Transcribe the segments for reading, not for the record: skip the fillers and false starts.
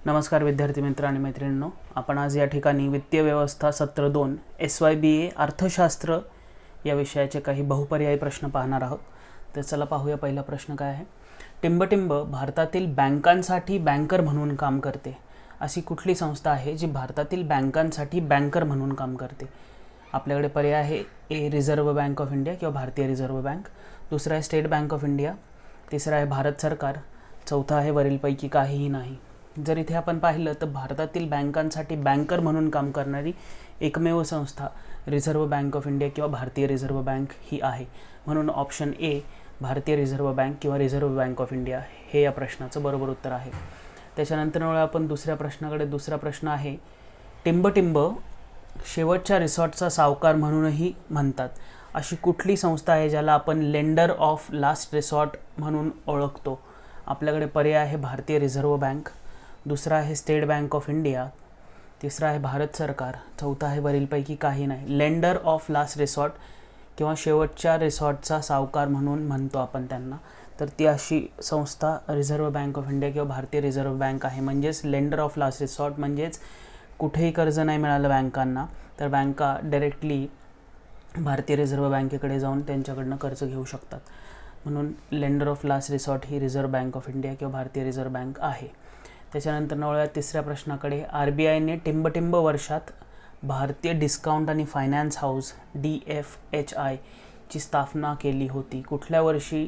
नमस्कार विद्यार्थी मित्र आणि मैत्रिणींनो, आपण आज या ठिकाणी वित्तीय व्यवस्था सत्र 2 SYBA अर्थशास्त्र या विषयाचे काही बहुपर्यायी प्रश्न पाहणार आहोत. तर चला पाहूया पहिला प्रश्न काय आहे. टिंबटिंब भारतातील बँकांसाठी बँकर म्हणून काम करते. अशी कुठली संस्था आहे जी भारतातील बँकांसाठी बँकर म्हणून काम करते? आपल्याकडे पर्याय आहे ए रिझर्व्ह बँक ऑफ इंडिया किंवा भारतीय रिझर्व्ह बँक, दुसरा आहे स्टेट बँक ऑफ इंडिया, तिसरा आहे भारत सरकार, चौथा आहे वरीलपैकी काहीही नाही. जर इथे आपण पाहिलं तर भारतातील बँकांसाठी बँकर म्हणून काम करणारी एकमेव संस्था रिझर्व्ह बँक ऑफ इंडिया किंवा भारतीय रिझर्व्ह बँक ही आहे. म्हणून ऑप्शन ए भारतीय रिझर्व्ह बँक किंवा रिझर्व्ह बँक ऑफ इंडिया हे या प्रश्नाचं बरोबर उत्तर आहे. त्याच्यानंतर आपण दुसऱ्या प्रश्नाकडे. दुसरा प्रश्न आहे, टिंबटिंब शेवटच्या रिसॉर्टचा सावकार म्हणूनही म्हणतात. अशी कुठली संस्था आहे ज्याला आपण लेंडर ऑफ लास्ट रिसॉर्ट म्हणून ओळखतो? आपल्याकडे पर्याय आहे भारतीय रिझर्व्ह बँक, दुसरा आहे स्टेट बँक ऑफ इंडिया, तिसरा आहे भारत सरकार, चौथा आहे वरीलपैकी काही नाही. लेंडर ऑफ लास्ट रिसॉर्ट किंवा शेवटच्या रिसॉर्टचा सावकार म्हणून म्हणतो आपण त्यांना. तर ती अशी संस्था रिझर्व्ह बँक ऑफ इंडिया किंवा भारतीय रिझर्व्ह बँक आहे. म्हणजेच लेंडर ऑफ लास्ट रिसॉर्ट म्हणजेच कुठेही कर्ज नाही मिळालं बँकांना तर बँका डायरेक्टली भारतीय रिझर्व्ह बँकेकडे जाऊन त्यांच्याकडनं कर्ज घेऊ शकतात. म्हणून lender of last resort he reserve bank of India किंवा भारतीय रिझर्व्ह बँक आहे. त्याच्यानंतर तिसऱ्या प्रश्नाकडे. RBIने टिंबटिंब वर्षात भारतीय डिस्काउंट आणि फायनान्स हाऊस DFHI ची स्थापना केली होती. कुठल्या वर्षी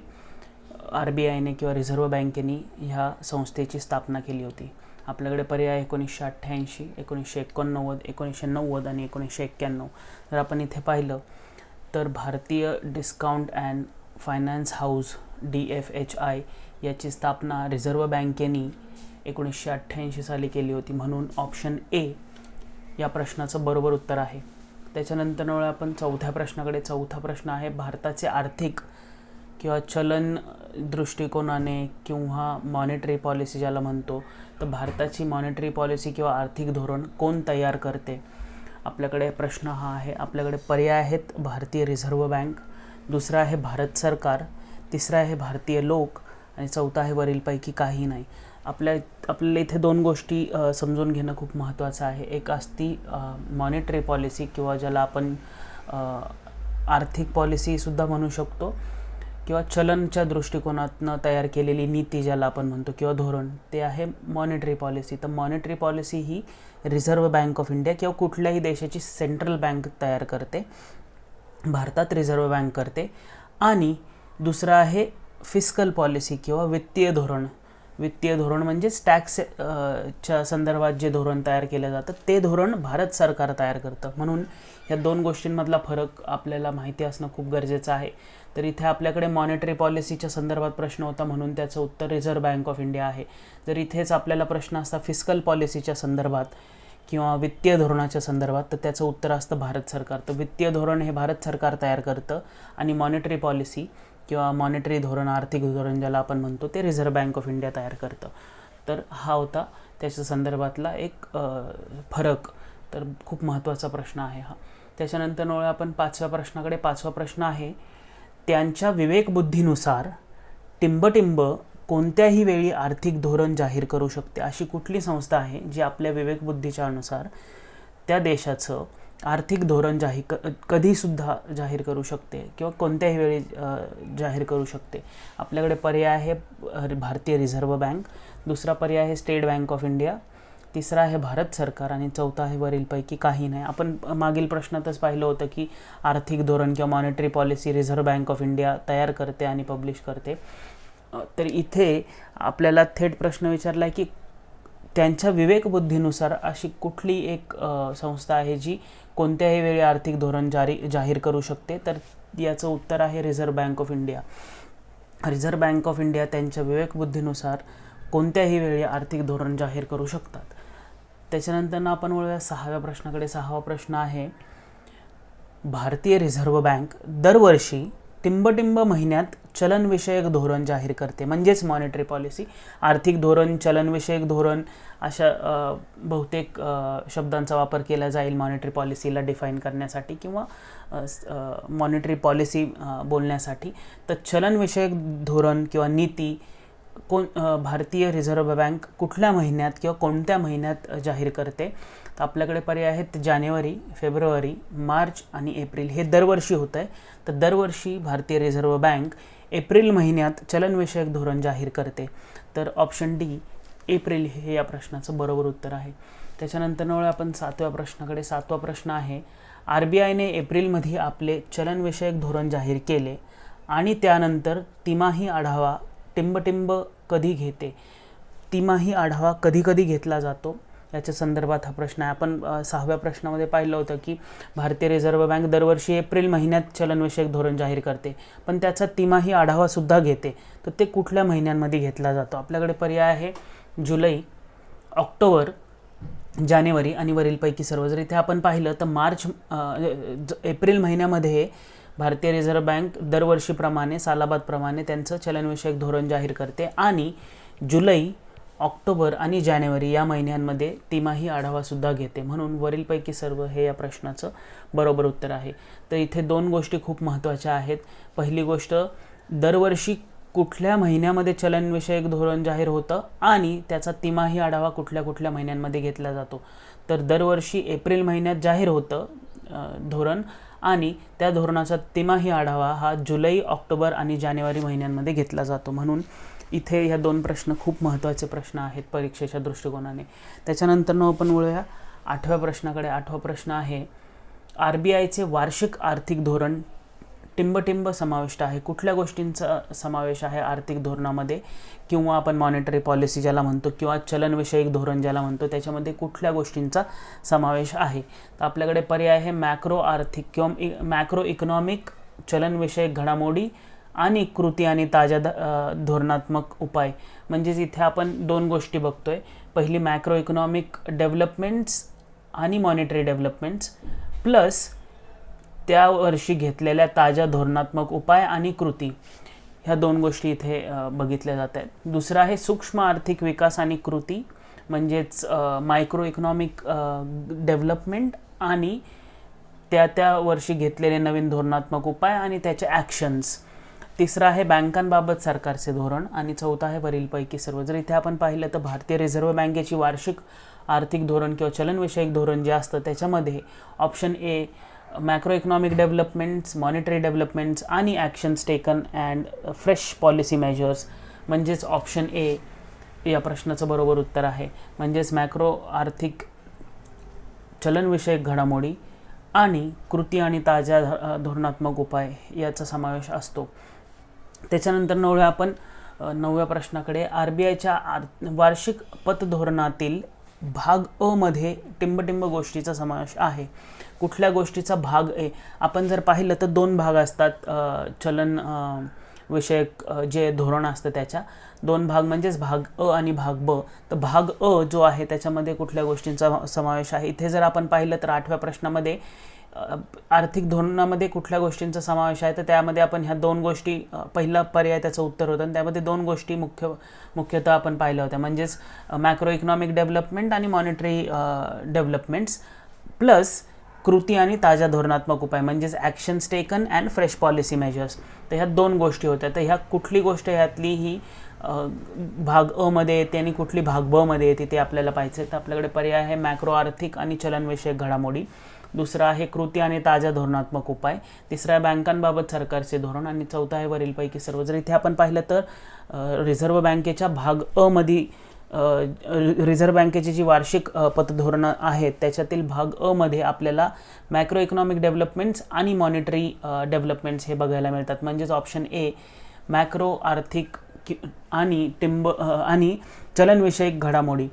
RBIने किंवा रिझर्व्ह बँकेने ह्या संस्थेची स्थापना केली होती? आपल्याकडे पर्याय 1988, 1989, 1990 आणि 1991. जर आपण इथे पाहिलं तर भारतीय discount and finance house DFHI याची स्थापना रिझर्व्ह बँकेने 1988 साली केली होती. म्हणून ऑप्शन ए या प्रश्नाचं बरोबर उत्तर आहे. त्याच्यानंतर आपण चौथ्या प्रश्नाकडे. चौथा प्रश्न आहे, भारताचे आर्थिक किंवा चलन दृष्टिकोनाने किंवा मॉनिटरी पॉलिसी ज्याला म्हणतो, तर भारताची मॉनिटरी पॉलिसी किंवा आर्थिक धोरण कोण तयार करते? आपल्याकडे प्रश्न हा आहे. आपल्याकडे पर्याय आहेत भारतीय रिझर्व्ह बँक, दुसरा आहे भारत सरकार, तिसरा आहे भारतीय लोक आणि चौथा आहे वरीलपैकी काही नाही. आपल्याला इथे दोन गोष्टी समजून घेणं खूप महत्त्वाचं आहे. एक असती मॉनिटरी पॉलिसी किंवा ज्याला आपण आर्थिक पॉलिसीसुद्धा म्हणू शकतो किंवा चलनच्या दृष्टिकोनातनं तयार केलेली नीती ज्याला आपण म्हणतो किंवा धोरण, ते आहे मॉनिटरी पॉलिसी. तर monetary policy he reserve bank of India किंवा कुठल्याही देशाची सेंट्रल बँक तयार करते, भारतात रिझर्व्ह बँक करते. आणि दुसरं आहे फिस्कल पॉलिसी किंवा वित्तीय धोरण. वित्तीय धोरण म्हणजेच टॅक्स च्या संदर्भात जे धोरण तयार केलं जातं ते धोरण भारत सरकार तयार करतं. म्हणून या दोन गोष्टींमधला फरक आपल्याला माहिती असणं खूप गरजेचं आहे. तर इथे आपल्याकडे मॉनिटरी पॉलिसीच्या संदर्भात प्रश्न होता म्हणून त्याचं उत्तर रिझर्व्ह बँक ऑफ इंडिया आहे. जर इथेच आपल्याला प्रश्न असता फिस्कल पॉलिसीच्या संदर्भात किंवा वित्तीय धोरणाच्या संदर्भात तर त्याचं उत्तर असतं भारत सरकार. तर वित्तीय धोरण हे भारत सरकार तयार करतं आणि मॉनिटरी पॉलिसी किंवा मॉनिटरी धोरण, आर्थिक धोरण ज्याला आपण म्हणतो, ते रिझर्व्ह बँक ऑफ इंडिया तयार करतं. तर हा होता त्याच्या संदर्भातला एक फरक. तर खूप महत्त्वाचा प्रश्न आहे हा. त्याच्यानंतर आपण पाचव्या प्रश्नाकडे. पाचवा प्रश्न आहे, त्यांच्या विवेकबुद्धीनुसार टिंबटिंब कोणत्याही वेळी आर्थिक धोरण जाहीर करू शकते? अशी कुठली संस्था आहे जी आपल्या विवेकबुद्धीच्या अनुसार त्या देशाचं आर्थिक धोरण कधीसुद्धा जाहीर करू शकते किंवा कोणत्याही वेळी जाहीर करू शकते? आपल्याकडे पर्याय आहे भारतीय रिझर्व्ह बँक, दुसरा पर्याय आहे स्टेट बँक ऑफ इंडिया, तिसरा आहे भारत सरकार आणि चौथा आहे वरीलपैकी काही नाही. आपण मागील प्रश्नातच पाहिलं होतं की आर्थिक धोरण किंवा monetary policy reserve bank of India तयार करते आणि पब्लिश करते. तर इथे आपल्याला थेट प्रश्न विचारला आहे की त्यांच्या विवेकबुद्धीनुसार अशी कुठली एक संस्था आहे जी कोणत्याही वेळी आर्थिक धोरण जाहीर करू शकते? तर याचं उत्तर आहे reserve bank of India. Reserve bank of India त्यांच्या विवेकबुद्धीनुसार कोणत्याही वेळी आर्थिक धोरण जाहीर करू शकतात. त्याच्यानंतर आपण वळूया सहाव्या प्रश्नाकडे. सहावा प्रश्न आहे, भारतीय रिझर्व्ह बँक दरवर्षी टिंबटिंब महिन्यात चलनविषयक धोरण जाहीर करते. म्हणजेच मॉनिटरी पॉलिसी, आर्थिक धोरण, चलनविषयक धोरण अशा बहुतेक शब्दांचा वापर केला जाईल मॉनिटरी पॉलिसीला डिफाईन करण्यासाठी किंवा मॉनिटरी पॉलिसी बोलण्यासाठी. तर चलनविषयक धोरण किंवा नीती भारतीय रिझर्व्ह बँक कुठल्या महिन्यात किंवा कोणत्या महिन्यात जाहीर करते? तर आपल्याकडे पर्याय आहेत जानेवारी, फेब्रुवारी, मार्च आणि एप्रिल. हे दरवर्षी होतं आहे. तर दरवर्षी भारतीय रिझर्व्ह बँक एप्रिल महिन्यात चलनविषयक धोरण जाहीर करते. तर ऑप्शन डी एप्रिल हे या प्रश्नाचं बरोबर उत्तर आहे. त्याच्यानंतर वळूया आपण 7व्या प्रश्नाकडे. 7वा प्रश्न आहे, RBIने एप्रिलमध्ये आपले चलनविषयक धोरण जाहीर केले आणि त्यानंतर तिमाही आढावा टिंबटिंब कधी घेते? तिमाही आढावा कधी कधी घेतला जातो याच्या संदर्भात हा प्रश्न आहे. आपण 6व्या प्रश्नामध्ये पाहिलं होतं की भारतीय रिझर्व्ह बँक दरवर्षी एप्रिल महिन्यात चलनविषयक धोरण जाहीर करते, पण त्याचा तिमाही आढावासुद्धा घेते. तर ते कुठल्या महिन्यांमध्ये घेतला जातो? आपल्याकडे पर्याय आहे जुलै, ऑक्टोबर, जानेवारी आणि वरीलपैकी सर्व. जर इथे आपण पाहिलं तर एप्रिल महिन्यामध्ये भारतीय रिझर्व्ह बँक दरवर्षीप्रमाणे सालाबादप्रमाणे त्यांचं चलनविषयक धोरण जाहीर करते आणि जुलै, ऑक्टोबर आणि जानेवारी या महिन्यांमध्ये तिमाही आढावासुद्धा घेते. म्हणून वरीलपैकी सर्व हे या प्रश्नाचं बरोबर उत्तर आहे. तर इथे 2 गोष्टी खूप महत्त्वाच्या आहेत. पहिली गोष्ट, दरवर्षी कुठल्या महिन्यामध्ये चलनविषयक धोरण जाहीर होतं आणि त्याचा तिमाही आढावा कुठल्या कुठल्या महिन्यांमध्ये घेतला जातो. तर दरवर्षी एप्रिल महिन्यात जाहीर होतं धोरण आणि त्या धोरणाचा तिमाही आढावा हा जुलै, ऑक्टोबर आणि जानेवारी महिन्यांमध्ये घेतला जातो. म्हणून इथे ह्या 2 प्रश्न खूप महत्त्वाचे प्रश्न आहेत परीक्षेच्या दृष्टिकोनाने. त्याच्यानंतर आपण वळूया 8व्या प्रश्नाकडे. 8वा प्रश्न आहे, RBIचे वार्षिक आर्थिक धोरण टिंबटिंब समाविष्ट आहे. कुठल्या गोष्टींचा समावेश आहे आर्थिक धोरणामध्ये, किंवा आपण मॉनिटरी पॉलिसी ज्याला म्हणतो किंवा चलनविषयक धोरण ज्याला म्हणतो, त्याच्यामध्ये कुठल्या गोष्टींचा समावेश आहे? तर आपल्याकडे पर्याय आहे मॅक्रो आर्थिक किंवा मॅक्रो इकॉनॉमिक चलनविषयक घडामोडी आणि कृती आणि ताज्या धोरणात्मक उपाय. म्हणजेच इथे आपण 2 गोष्टी बघतोय. पहिली मॅक्रो इकॉनॉमिक डेव्हलपमेंट्स आणि मॉनिटरी डेव्हलपमेंट्स प्लस त्या वर्षी घेतलेल्या ताज्या धोरणात्मक उपाय आणि कृती, ह्या 2 गोष्टी इथे बघितल्या जात आहेत. दुसरं आहे सूक्ष्म आर्थिक विकास आणि कृती, म्हणजेच मायक्रो इकॉनॉमिक डेव्हलपमेंट आणि त्या वर्षी घेतलेले नवीन धोरणात्मक उपाय आणि त्याचे ॲक्शन्स. तिसरं आहे बँकांबाबत सरकारचे धोरण आणि चौथं आहे वरीलपैकी सर्व. जर इथे आपण पाहिलं तर भारतीय रिझर्व्ह बँकेची वार्षिक आर्थिक धोरण किंवा चलनविषयक धोरण जे असतं त्याच्यामध्ये option A macro economic developments, monetary developments आणि actions taken and fresh policy measures, म्हणजेच ऑप्शन ए या प्रश्नाचं बरोबर उत्तर आहे. म्हणजेच मॅक्रो आर्थिक चलनविषयक घडामोडी आणि कृती आणि ताज्या धोरणात्मक उपाय याचा समावेश असतो. त्याच्यानंतर वळूया आपण 9व्या प्रश्नाकडे. RBIच्या वार्षिक पतधोरणातील भाग अ मध्ये टिंबटिंब गोष्टीचा समावेश आहे. कुठल्या गोष्टीचा भाग ए? आपण जर पाहिलं तर 2 भाग असतात चलन विषयक जे धोरण असतं त्याच्या 2 भाग, म्हणजेच भाग अ आणि भाग ब. तर भाग अ जो आहे त्याच्यामध्ये कुठल्या गोष्टींचा समावेश आहे? इथे जर आपण पाहिलं तर 8व्या प्रश्नामध्ये आर्थिक धोरणामध्ये कुठल्या गोष्टींचा समावेश आहे, तर त्यामध्ये आपण ह्या 2 गोष्टी, पहिला पर्याय त्याचं उत्तर होतं आणि त्यामध्ये 2 गोष्टी मुख्यतः आपण पाहिल्या होत्या, म्हणजेच मॅक्रो इकॉनॉमिक डेव्हलपमेंट आणि मॉनिटरी डेव्हलपमेंट्स प्लस कृती आणि ताज्या धोरणात्मक उपाय, म्हणजेच actions taken and fresh policy measures. तर ह्या 2 गोष्टी होत्या. तर ह्या कुठली गोष्ट ह्यातली ही भाग अ मध्ये येते आणि कुठली भाग ब मध्ये येते ते आपल्याला पाहायचं. तर आपल्याकडे पर्याय आहे मॅक्रो आर्थिक आणि चलनविषयक घडामोडी, दुसरा आहे कृती आणि ताज्या धोरणात्मक उपाय, तिसरा आहे बँकांबाबत सरकारचे धोरण आणि चौथा आहे वरीलपैकी सर्व. जर इथे आपण पाहिलं तर रिझर्व्ह बँकेच्या भाग अ मध्ये रिझर्व्ह बँकेची जी वार्षिक पतधोरणं आहेत त्याच्यातील भाग अ मध्ये आपल्याला मॅक्रो इकॉनॉमिक डेव्हलपमेंट्स आणि मॉनिटरी डेव्हलपमेंट्स हे बघायला मिळतात. म्हणजेच ऑप्शन ए मॅक्रो आर्थिक आणि चलनविषयक घडामोडी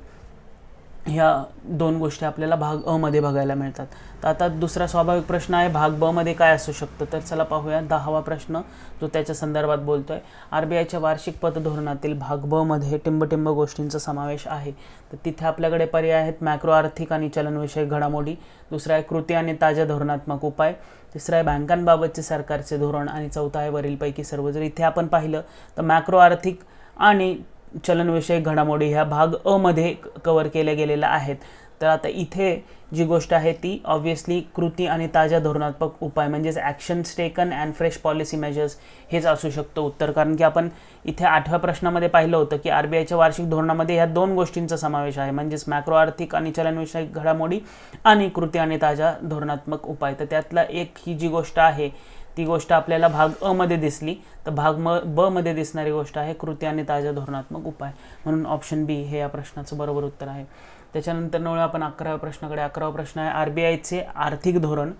ह्या 2 गोष्टी आपल्याला भाग अ मध्ये बघायला मिळतात. तर आता दुसरा स्वाभाविक प्रश्न आहे भाग ब मध्ये काय असू शकतं. तर चला पाहूया 10वा प्रश्न जो त्याच्या संदर्भात बोलतोय. RBIच्या वार्षिक पतधोरणातील भाग ब मध्ये टिंबटिंब गोष्टींचा समावेश आहे. तर तिथे आपल्याकडे पर्याय आहेत मॅक्रो आर्थिक आणि चलनविषयक घडामोडी, दुसरा आहे कृती आणि ताज्या धोरणात्मक उपाय, तिसरा आहे बँकांबाबतचे सरकारचे धोरण आणि चौथा आहे वरीलपैकी सर्व. जर इथे आपण पाहिलं तर मॅक्रो आर्थिक आणि चलनविषयक घडामोडी ह्या भाग अ मध्ये कव्हर केल्या गेलेल्या आहेत. तर आता इथे जी गोष्ट आहे ती ऑब्व्हियसली कृती आणि ताज्या धोरणात्मक उपाय म्हणजेच actions taken and fresh policy measures हेच असू शकतं उत्तर. कारण की आपण इथे 8व्या प्रश्नामध्ये पाहिलं होतं की RBIच्या वार्षिक धोरणामध्ये ह्या 2 गोष्टींचा समावेश आहे, म्हणजेच मॅक्रो आर्थिक आणि चलनविषयक घडामोडी आणि कृती आणि ताज्या धोरणात्मक उपाय. तर त्यातला एक ही जी गोष्ट आहे ती गोष्ट आपल्याला भाग अ मध्ये दिसली, तर भाग ब मध्ये दिसणारी गोष्ट आहे कृती आणि ताज्या धोरणात्मक उपाय. म्हणून ऑप्शन बी हे या प्रश्नाचं बरोबर उत्तर आहे. त्याच्यानंतर वळूया आपण 11व्या प्रश्नाकडे. 11वा प्रश्न आहे RBIचे आर्थिक धोरण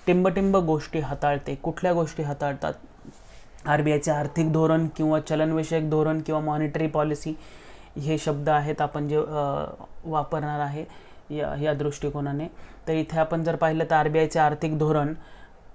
टिंबटिंब गोष्टी हाताळते. कुठल्या गोष्टी हाताळतात? RBIचे आर्थिक धोरण किंवा चलनविषयक धोरण किंवा मॉनिटरी पॉलिसी हे शब्द आहेत आपण जे वापरणार आहे या दृष्टिकोनाने. तर इथे आपण जर पाहिलं तर RBIचे आर्थिक धोरण,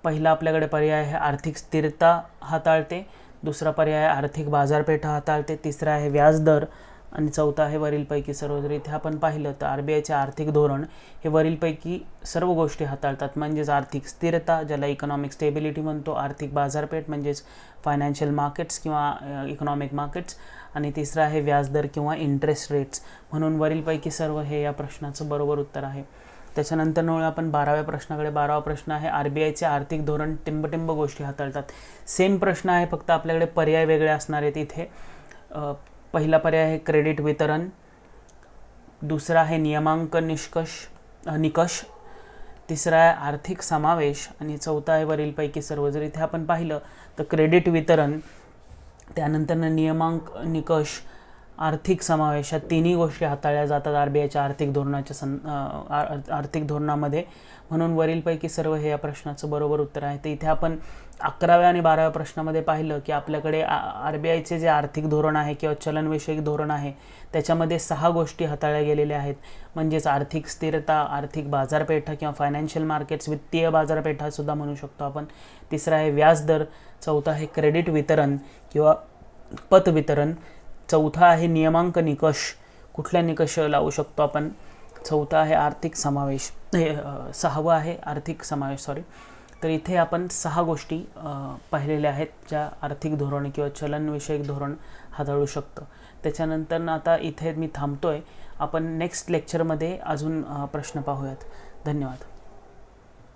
पहिला आपल्याकडे पर्याय आहे आर्थिक स्थिरता हाताळते, दुसरा पर्याय आहे आर्थिक बाजारपेठा हाताळते, तिसरा आहे व्याजदर आणि चौथा आहे वरीलपैकी सर्व. जर इथे आपण पाहिलं तर RBIचे आर्थिक धोरण हे वरीलपैकी सर्व गोष्टी हाताळतात, म्हणजेच आर्थिक स्थिरता ज्याला इकॉनॉमिक स्टेबिलिटी म्हणतो, आर्थिक बाजारपेठ म्हणजेच फायनान्शियल मार्केट्स किंवा इकॉनॉमिक मार्केट्स, आणि तिसरा आहे व्याजदर किंवा इंटरेस्ट रेट्स. म्हणून वरीलपैकी सर्व हे या प्रश्नाचं बरोबर उत्तर आहे. त्याच्यानंतर आपण 12व्या प्रश्नाकडे. 12वा प्रश्न आहे RBIचे आर्थिक धोरण टिंबटिंब गोष्टी हाताळतात. सेम प्रश्न आहे, फक्त आपल्याकडे पर्याय वेगळे असणार आहेत इथे. पहिला पर्याय आहे क्रेडिट वितरण, दुसरा आहे नियमांक निकष, तिसरा आहे आर्थिक समावेश आणि चौथा आहे वरीलपैकी सर्व. जर इथे आपण पाहिलं तर क्रेडिट वितरण, त्यानंतर नियमांक निकष, आर्थिक समावेश, या तिन्ही गोष्टी हाताळल्या जातात RBIच्या आर्थिक धोरणामध्ये. म्हणून वरीलपैकी सर्व हे या प्रश्नाचं बरोबर उत्तर आहे. तर इथे आपण 11व्या आणि 12व्या प्रश्नामध्ये पाहिलं की आपल्याकडे RBIचे जे आर्थिक धोरण आहे किंवा चलनविषयक धोरण आहे त्याच्यामध्ये 6 गोष्टी हाताळल्या गेलेल्या आहेत, म्हणजेच आर्थिक स्थिरता, आर्थिक बाजारपेठा किंवा फायनान्शियल मार्केट्स, वित्तीय बाजारपेठा सुद्धा म्हणू शकतो आपण, तिसरा आहे व्याजदर, चौथा आहे क्रेडिट वितरण किंवा पत वितरण, चौथा आहे नियमांक निकष, कुठल्या निकष लावू शकतो आपण, चौथा आहे आर्थिक समावेश, 6वं आहे आर्थिक समावेश तर इथे आपण 6 गोष्टी पाहिलेल्या आहेत ज्या आर्थिक धोरण किंवा चलनविषयक धोरण हाताळू शकतं. त्याच्यानंतर आता इथे मी थांबतोय. आपण नेक्स्ट लेक्चरमध्ये अजून प्रश्न पाहूयात. धन्यवाद.